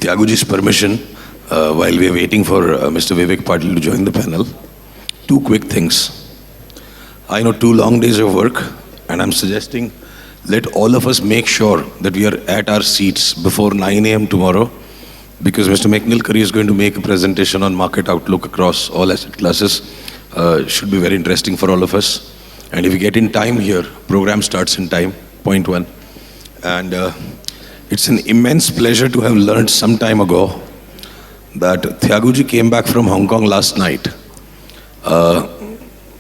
Tyaguji's permission, while we are waiting for Mr. Vivek Patil to join the panel, two quick things. I know 2 long days of work, and I'm suggesting let all of us make sure that we are at our seats before 9 a.m. tomorrow, because Mr. McNilkari is going to make a presentation on market outlook across all asset classes. Should be very interesting for all of us. And if we get in time here, program starts in time, point 1. And it's an immense pleasure to have learned some time ago that Tyaguji came back from Hong Kong last night,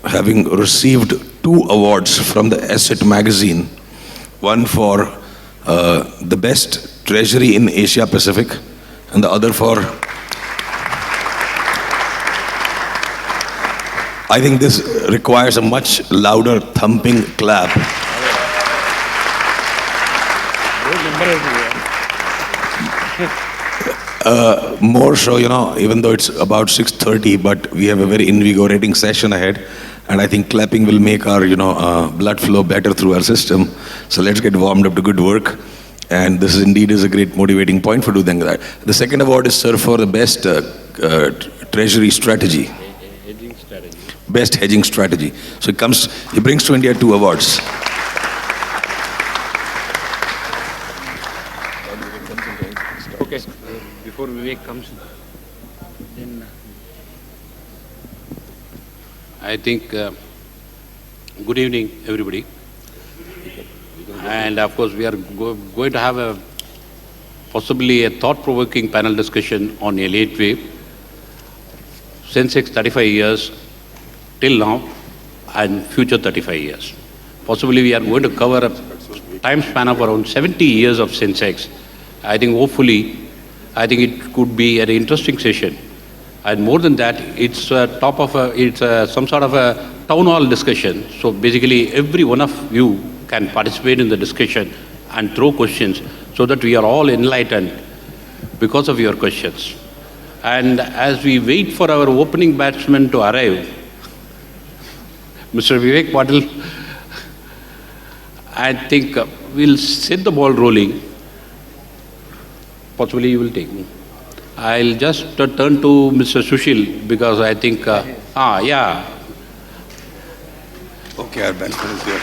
having received 2 awards from the Asset magazine, one for the best treasury in Asia Pacific, and the other for, I think this requires a much louder thumping clap. More so, even though it's about 6:30, but we have a very invigorating session ahead. And I think clapping will make our, blood flow better through our system. So let's get warmed up to good work. And this is indeed a great motivating point for doing that. The second award is, sir, for the best treasury strategy. Hedging strategy. Best hedging strategy. So he brings to India 2 awards. Okay, before Vivek comes in, I think, good evening, everybody. And of course, we are going to have possibly a thought-provoking panel discussion on Elliott wave, Sensex 35 years till now, and future 35 years. Possibly we are going to cover a time span of around 70 years of Sensex. I think hopefully, it could be an interesting session. And more than that, it's some sort of a town hall discussion. So basically, every one of you can participate in the discussion and throw questions so that we are all enlightened because of your questions. And as we wait for our opening batsman to arrive, Mr. Vivek Patil, I think we'll set the ball rolling. Possibly you will take me. I'll just turn to Mr. Sushil because I think, yeah. Okay, our batsman is here.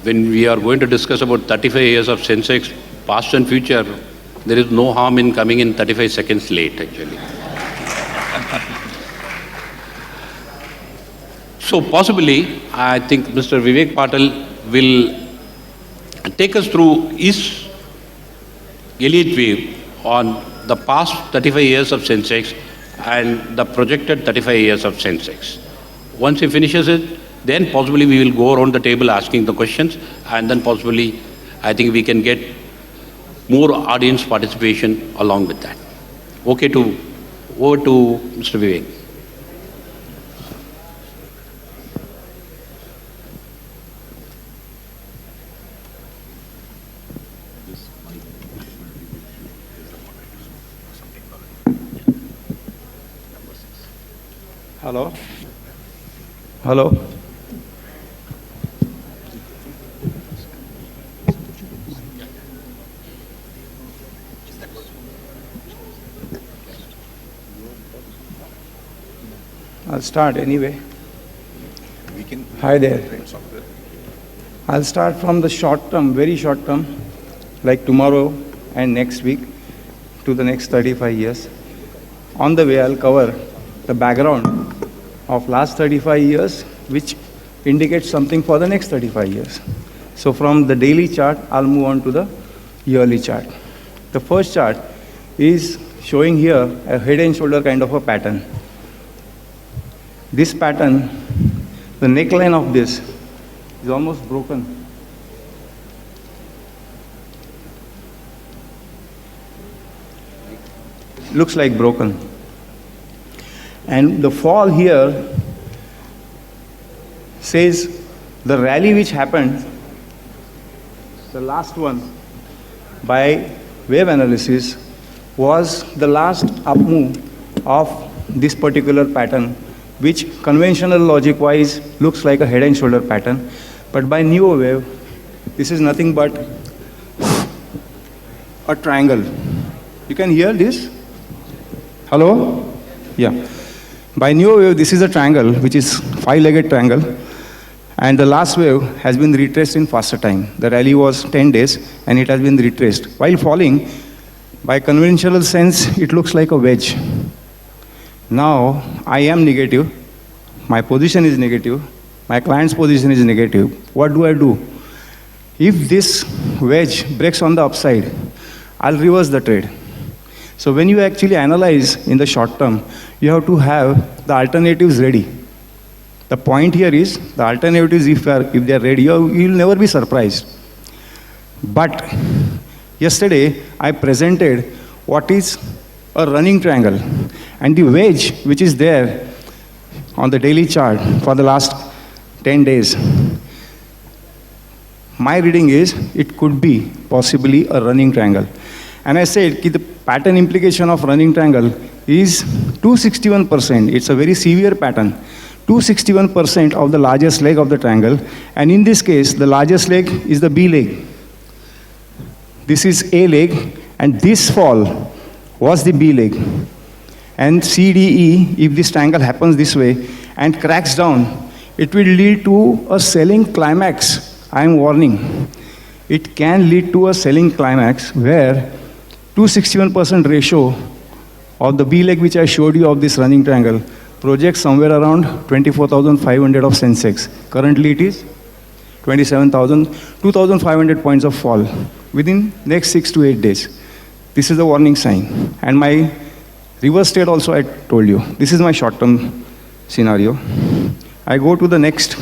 When we are going to discuss about 35 years of Sensex, past and future, there is no harm in coming in 35 seconds late, actually. So possibly, I think Mr. Vivek Patil will take us through his Elliott wave on the past 35 years of Sensex and the projected 35 years of Sensex. Once he finishes it, then possibly we will go around the table asking the questions, and then possibly I think we can get more audience participation along with that. Over to Mr. Vivek. Hello? Hello? I'll start anyway. Hi there. I'll start from the short term, very short term, like tomorrow and next week to the next 35 years. On the way, I'll cover the background of last 35 years, which indicates something for the next 35 years. So from the daily chart, I'll move on to the yearly chart. The first chart is showing here a head and shoulder kind of a pattern. This pattern, the neckline of this is almost broken. Looks like broken. And the fall here says the rally which happened, the last one by wave analysis, was the last up move of this particular pattern which conventional logic-wise looks like a head and shoulder pattern. But by Neo Wave, this is nothing but a triangle. You can hear this? Hello? Yeah. By Neo Wave, this is a triangle, which is 5-legged triangle. And the last wave has been retraced in faster time. The rally was 10 days, and it has been retraced. While falling, by conventional sense, it looks like a wedge. Now, I am negative. My position is negative. My client's position is negative. What do I do? If this wedge breaks on the upside, I'll reverse the trade. So when you actually analyze in the short term, you have to have the alternatives ready. The point here is, the alternatives, if they are ready, you'll never be surprised. But yesterday, I presented what is a running triangle. And the wedge, which is there on the daily chart for the last 10 days, my reading is, it could be possibly a running triangle. And I said, the pattern implication of running triangle is 261%. It's a very severe pattern. 261% of the largest leg of the triangle, and in this case, the largest leg is the B leg. This is A leg, and this fall was the B leg. And CDE, if this triangle happens this way and cracks down, it will lead to a selling climax. I am warning. It can lead to a selling climax where 261% ratio of the B leg, which I showed you of this running triangle, projects somewhere around 24,500 of Sensex. Currently it is 2,500 points of fall within next 6 to 8 days. This is a warning sign. And my reverse trade also I told you. This is my short-term scenario. I go to the next.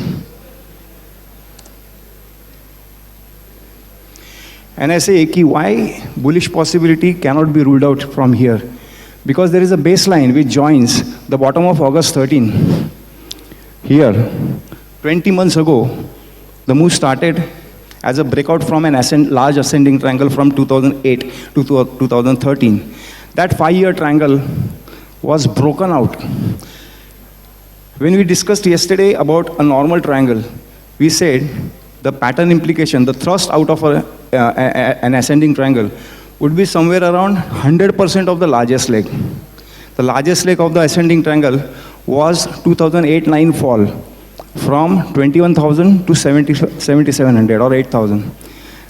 And I say, why bullish possibility cannot be ruled out from here? Because there is a baseline which joins the bottom of August 13. Here, 20 months ago, the move started as a breakout from an large ascending triangle from 2008 to 2013. That 5-year triangle was broken out. When we discussed yesterday about a normal triangle, we said the pattern implication, the thrust out of an ascending triangle, would be somewhere around 100% of the largest leg. The largest leg of the ascending triangle was 2008-9 fall from 21,000 to 7,700 or 8,000.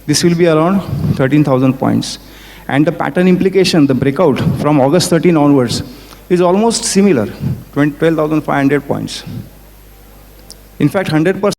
This will be around 13,000 points. And the pattern implication, the breakout from August 13 onwards, is almost similar, 12,500 points. In fact, 100%